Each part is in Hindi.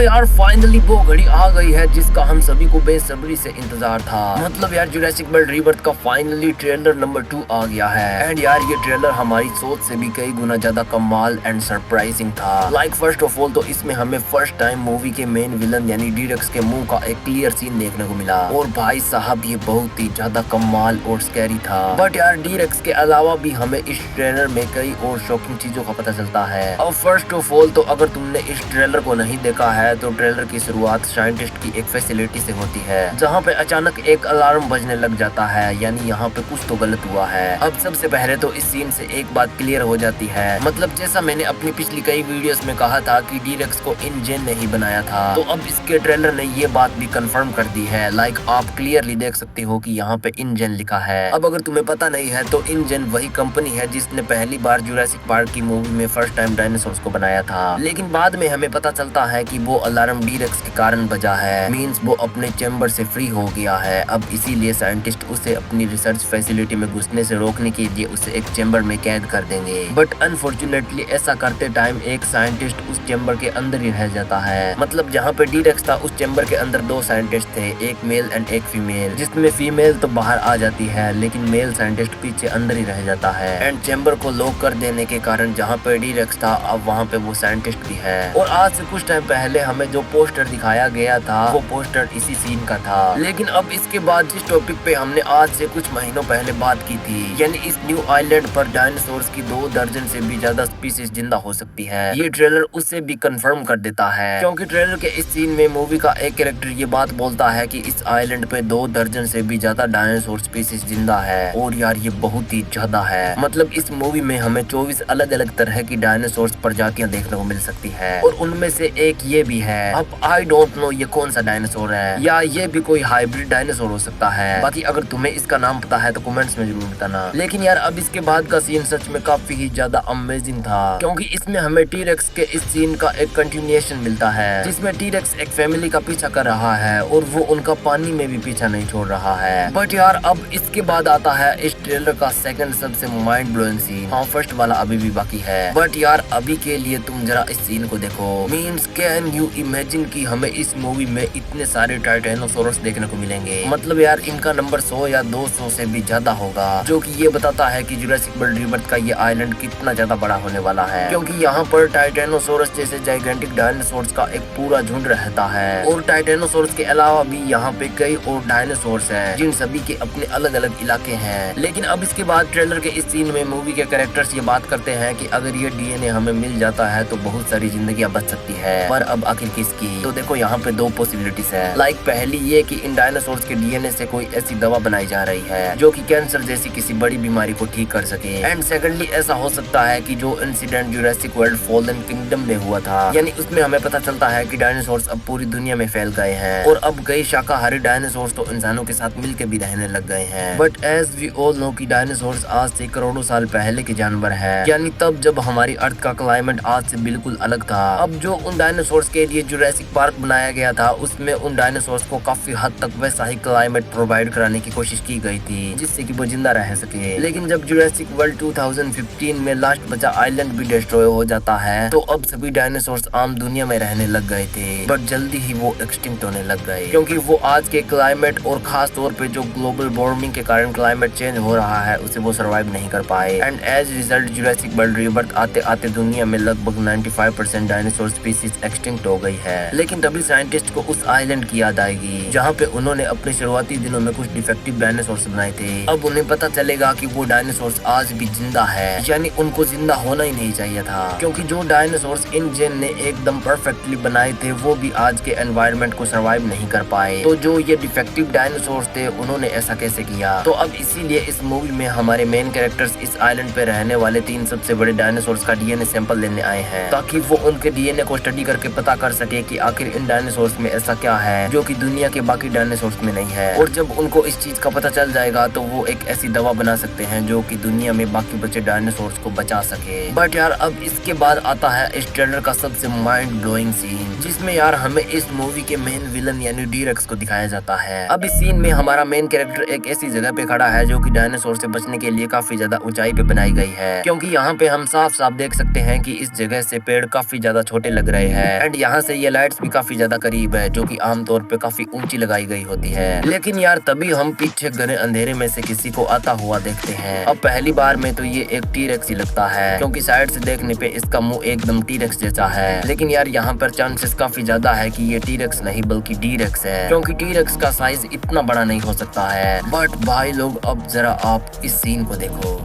यार फाइनली वो घड़ी आ गई है जिसका हम सभी को बेसब्री से इंतजार था। मतलब यार जुरासिक वर्ल्ड रीबर्थ का फाइनली ट्रेलर नंबर 2 आ गया है। एंड यार ये ट्रेलर हमारी सोच से भी कई गुना ज्यादा कमाल एंड सरप्राइजिंग था। लाइक फर्स्ट ऑफ ऑल तो इसमें हमें फर्स्ट टाइम मूवी के मेन विलन यानी डी-रेक्स के मुंह का एक क्लियर सीन देखने को मिला। और भाई साहब ये बहुत ही ज्यादा कमाल और स्कैरी था। बट यार डी-रेक्स के अलावा भी हमें इस ट्रेलर में कई और शॉकिंग चीजों का पता चलता है। अब फर्स्ट ऑफ ऑल तो अगर तुमने इस ट्रेलर को नहीं देखा है तो ट्रेलर की शुरुआत साइंटिस्ट की एक फैसिलिटी से होती है जहाँ पे अचानक एक अलार्म बजने लग जाता है, यानी यहाँ पे कुछ तो गलत हुआ है। अब सबसे पहले तो इस सीन से एक बात क्लियर हो जाती है, मतलब जैसा मैंने अपनी पिछली कई वीडियोस में कहा था कि डी-रेक्स को InGen नहीं बनाया था, तो अब इसके ट्रेलर ने ये बात भी कंफर्म कर दी है। लाइक आप क्लियरली देख सकते हो कि यहाँ पे InGen लिखा है। अब अगर तुम्हें पता नहीं है तो InGen वही कंपनी है जिसने पहली बार जुरासिक पार्क की मूवी में फर्स्ट टाइम डायनासोर्स को बनाया था। लेकिन बाद में हमें पता चलता है कि वो अलार्म डी-रेक्स के कारण बजा है, मींस वो अपने चैम्बर से फ्री हो गया है। अब इसीलिए साइंटिस्ट उसे अपनी रिसर्च फैसिलिटी में घुसने से रोकने के लिए उसे एक चैम्बर में कैद कर देंगे। बट अनफॉर्चुनेटली ऐसा करते टाइम एक साइंटिस्ट उस चैम्बर के अंदर ही रह जाता है। मतलब जहाँ पे डी-रेक्स था उस चैम्बर के अंदर दो साइंटिस्ट थे, एक मेल एंड एक फीमेल, जिसमें फीमेल तो बाहर आ जाती है लेकिन मेल साइंटिस्ट पीछे अंदर ही रह जाता है। एंड चैम्बर को लॉक कर देने के कारण जहाँ पे डी-रेक्स था अब वहाँ पे वो साइंटिस्ट भी है। और आज से कुछ टाइम पहले हमें जो पोस्टर दिखाया गया था वो पोस्टर इसी सीन का था। लेकिन अब इसके बाद जिस टॉपिक पे हमने आज से कुछ महीनों पहले बात की थी, यानी इस न्यू आइलैंड पर डायनासोर्स की 2 दर्जन से भी ज्यादा स्पीसीज जिंदा हो सकती है, ये ट्रेलर उससे भी कंफर्म कर देता है। क्योंकि ट्रेलर के इस सीन में मूवी का एक कैरेक्टर ये बात बोलता है कि इस आइलैंड पे 2 दर्जन से भी ज्यादा डायनासोर स्पीसीज जिंदा है। और यार ये बहुत ही ज्यादा है। मतलब इस मूवी में हमें 24 अलग अलग तरह की डायनासोर्स प्रजातियां देखने को मिल सकती है और उनमें से एक ये भी है। अब आई डोंट नो ये कौन सा डायनासोर है, या ये भी कोई हाइब्रिड डायनासोर हो सकता है। बाकी अगर तुम्हें इसका नाम पता है तो कमेंट्स में जरूर बताना। लेकिन यार अब इसके बाद का सीन सच में काफी ही ज्यादा अमेजिंग था, क्योंकि इसमें हमें टी-रेक्स के इस सीन का एक कंटिन्यूएशन मिलता है जिसमें टी-रेक्स एक फैमिली का पीछा कर रहा है और वो उनका पानी में भी पीछा नहीं छोड़ रहा है। बट यार अब इसके बाद आता है इस ट्रेलर का सेकंड सबसे माइंड ब्लोइंग सीन। हाँ फर्स्ट वाला अभी भी बाकी है, बट यार अभी के लिए तुम जरा इस सीन को देखो। मीन्स कैन यू इमेजिन कि हमें इस मूवी में इतने सारे टाइटेनोसोरस देखने को मिलेंगे। मतलब यार इनका नंबर 100 या 200 से भी ज्यादा होगा, जो कि ये बताता है कि जुरासिक वर्ल्ड रीबर्थ का ये आइलैंड कितना ज्यादा बड़ा होने वाला है। क्योंकि यहाँ पर टाइटेनोसोरस जैसे जाइगेंटिक डायनासोर्स का एक पूरा झुंड रहता है। और टाइटेनोसोरस के अलावा भी यहाँ पे कई और डायनासोर्स हैं जिन सभी के अपने अलग अलग इलाके हैं। लेकिन अब इसके बाद ट्रेलर के इस सीन में मूवी के कैरेक्टर्स ये बात करते हैं कि अगर ये DNA हमें मिल जाता है तो बहुत सारी जिंदगियां बच सकती है। पर अब आखिर किसकी? तो देखो यहाँ पे 2 पॉसिबिलिटीज है। लाइक पहली ये कि इन डायनासोर्स के DNA से कोई ऐसी दवा बनाई जा रही है जो कि कैंसर जैसी किसी बड़ी बीमारी को ठीक कर सके। एंड सेकंडली ऐसा हो सकता है कि जो incident Jurassic world fallen kingdom में हुआ था, यानी उसमें हमें पता चलता है कि डायनासोर्स अब पूरी दुनिया में फैल गए हैं और अब कई शाकाहारी डायनासोर्स तो इंसानों के साथ मिलकर भी रहने लग गए हैं। But as we all know कि डायनासोर्स आज से करोड़ों साल पहले के जानवर है, यानी तब जब हमारी अर्थ का क्लाइमेट आज से बिल्कुल अलग था। अब जो उन डायनासोर्स के लिए जुरासिक पार्क बनाया गया था उसमें उन डायनासोर्स को काफी हद तक वैसा ही क्लाइमेट प्रोवाइड कराने की कोशिश की गई थी जिससे कि वो जिंदा रह सके। लेकिन जब जुरासिक वर्ल्ड 2015 में लास्ट बचा आइलैंड भी डिस्ट्रॉय हो जाता है तो अब सभी डायनासोर्स आम दुनिया में रहने लग गए थे, बट जल्दी ही वो एक्सटिंक्ट होने लग गए क्योंकि वो आज के क्लाइमेट और खास तौर पे जो ग्लोबल वार्मिंग के कारण क्लाइमेट चेंज हो रहा है उसे वो सर्वाइव नहीं कर पाए। And as result Jurassic World Rebirth आते आते दुनिया में लगभग 95% डायनासोर स्पीसीज एक्सटिंक्ट हो गई है। लेकिन तभी साइंटिस्ट को उस आइलैंड की याद आएगी जहाँ पे उन्होंने अपने शुरुआती दिनों में कुछ डिफेक्टिव डायनासोर्स बनाए थे। अब उन्हें पता चलेगा कि वो डायनासोर्स आज भी जिंदा है, यानी उनको जिंदा होना ही नहीं चाहिए था, क्योंकि जो डायनासोर्स InGen ने एकदम परफेक्टली बनाए थे वो भी आज के एनवायरनमेंट को सर्वाइव नहीं कर पाए। तो जो ये डिफेक्टिव डायनासोर्स थे उन्होंने ऐसा कैसे किया? तो अब इसीलिए इस मूवी में हमारे मेन कैरेक्टर्स इस आइलैंड पे रहने वाले 3 सबसे बड़े डायनासोर्स का DNA सैंपल लेने आए हैं ताकि वो उनके DNA को स्टडी करके पता कर सके कि आखिर इन डायनासोर्स में ऐसा क्या है जो कि दुनिया के बाकी डायनासोर्स में नहीं है। और जब उनको इस चीज का पता चल जाएगा तो वो एक ऐसी दवा बना सकते हैं जो कि दुनिया में बाकी बचे डायनासोर्स को बचा सके। बट यार अब इसके बाद आता है इस ट्रेलर का सबसे माइंड ब्लोइंग सीन जिसमें यार हमें इस मूवी के मेन विलन यानी डी-रेक्स को दिखाया जाता है। अब इस सीन में हमारा मेन कैरेक्टर एक ऐसी जगह पे खड़ा है जो कि डायनासोर से बचने के लिए काफी ज्यादा ऊंचाई पे बनाई गई है, क्योंकि यहाँ पे हम साफ साफ देख सकते हैं कि इस जगह से पेड़ काफी ज्यादा छोटे लग रहे हैं। एंड यहाँ यहाँ से ये लाइट्स भी काफी ज्यादा करीब है, जो कि आमतौर पे काफी ऊंची लगाई गई होती है। लेकिन यार तभी हम पीछे घने अंधेरे में से किसी को आता हुआ देखते हैं। अब पहली बार में तो ये एक टी-रेक्स ही लगता है, क्योंकि साइड से देखने पे इसका मुंह एकदम टी-रेक्स जैसा है। लेकिन यार यहाँ पर चांसेस काफी ज्यादा है कि ये टी-रेक्स नहीं बल्कि डी-रेक्स है, क्योंकि टी-रेक्स का साइज इतना बड़ा नहीं हो सकता है। बट भाई लोग अब जरा आप इस सीन को देखो,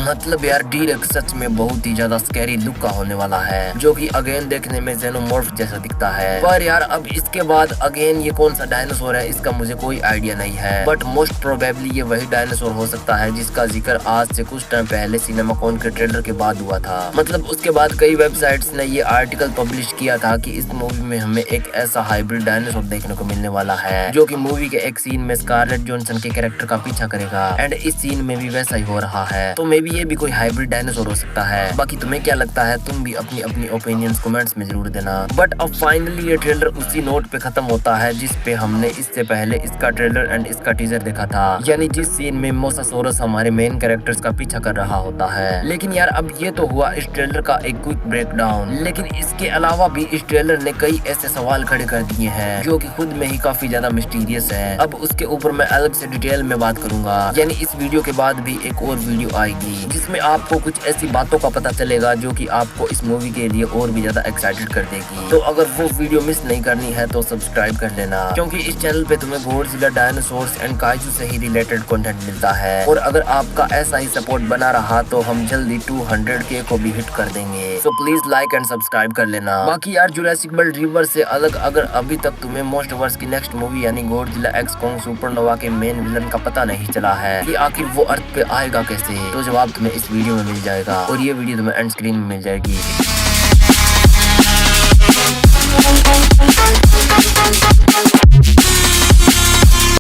मतलब यार डी-रेक्स सच में बहुत ही ज्यादा स्कैरी लुक का होने वाला है, जो कि अगेन देखने में जेनोमॉर्फ जैसा दिखता है। पर यार अब इसके बाद अगेन ये कौन सा डायनासोर है इसका मुझे कोई आइडिया नहीं है, बट मोस्ट प्रोबेबली ये वही डायनासोर हो सकता है जिसका जिक्र आज से कुछ टाइम पहले सिनेमाकॉन के ट्रेलर के बाद हुआ था। मतलब उसके बाद कई वेबसाइट्स ने ये आर्टिकल पब्लिश किया था कि इस मूवी में हमें एक ऐसा हाइब्रिड डायनासोर देखने को मिलने वाला है, जो कि मूवी के एक सीन में स्कारलेट जॉनसन के कैरेक्टर का पीछा करेगा। एंड इस सीन में भी वैसा ही हो रहा है, तो मे बी ये भी कोई हाइब्रिड डायनासोर हो सकता है। बाकी तुम्हें क्या लगता है, तुम भी अपनी अपनी ओपिनियंस कमेंट्स में जरूर देना। बट अब फाइनली ये ट्रेलर उसी नोट पे खत्म होता है जिस पे हमने इससे पहले इसका ट्रेलर एंड इसका टीजर देखा था, यानी जिस सीन में मोसासोरस हमारे मेन कैरेक्टर्स का पीछा कर रहा होता है। लेकिन यार अब ये तो हुआ इस ट्रेलर का एक क्विक ब्रेकडाउन, लेकिन इसके अलावा भी इस ट्रेलर ने कई ऐसे सवाल खड़े कर दिए हैं जो कि खुद में ही काफी ज्यादा मिस्टीरियस है। अब उसके ऊपर मैं अलग से डिटेल में बात करूंगा, यानी इस वीडियो के बाद भी एक और वीडियो आएगी जिसमें आपको कुछ ऐसी बातों का पता चलेगा जो कि आपको इस मूवी के लिए और भी ज्यादा एक्साइटेड कर देगी। तो अगर वो वीडियो मिस नहीं करनी है तो सब्सक्राइब कर लेना, क्योंकि इस चैनल पे तुम्हें गॉडजिला, डायनासोर्स एंड काइजू से ही रिलेटेड कंटेंट मिलता है। और अगर आपका ऐसा ही सपोर्ट बना रहा तो हम जल्दी 200K को भी हिट कर देंगे। So please like and subscribe कर लेना। बाकी यार जुरासिक वर्ल्ड रिवर से अलग अगर अभी तक तुम्हें मोस्टवर्स की नेक्स्ट मूवी यानी गॉडजिला एक्स कॉन्ग सुपरनोवा के मेन विलन का पता नहीं चला है कि आखिर वो अर्थ पे आएगा कैसे, तो जवाब तुम्हें इस वीडियो में मिल जाएगा और ये वीडियो तुम्हें एंड स्क्रीन में मिल जाएगी।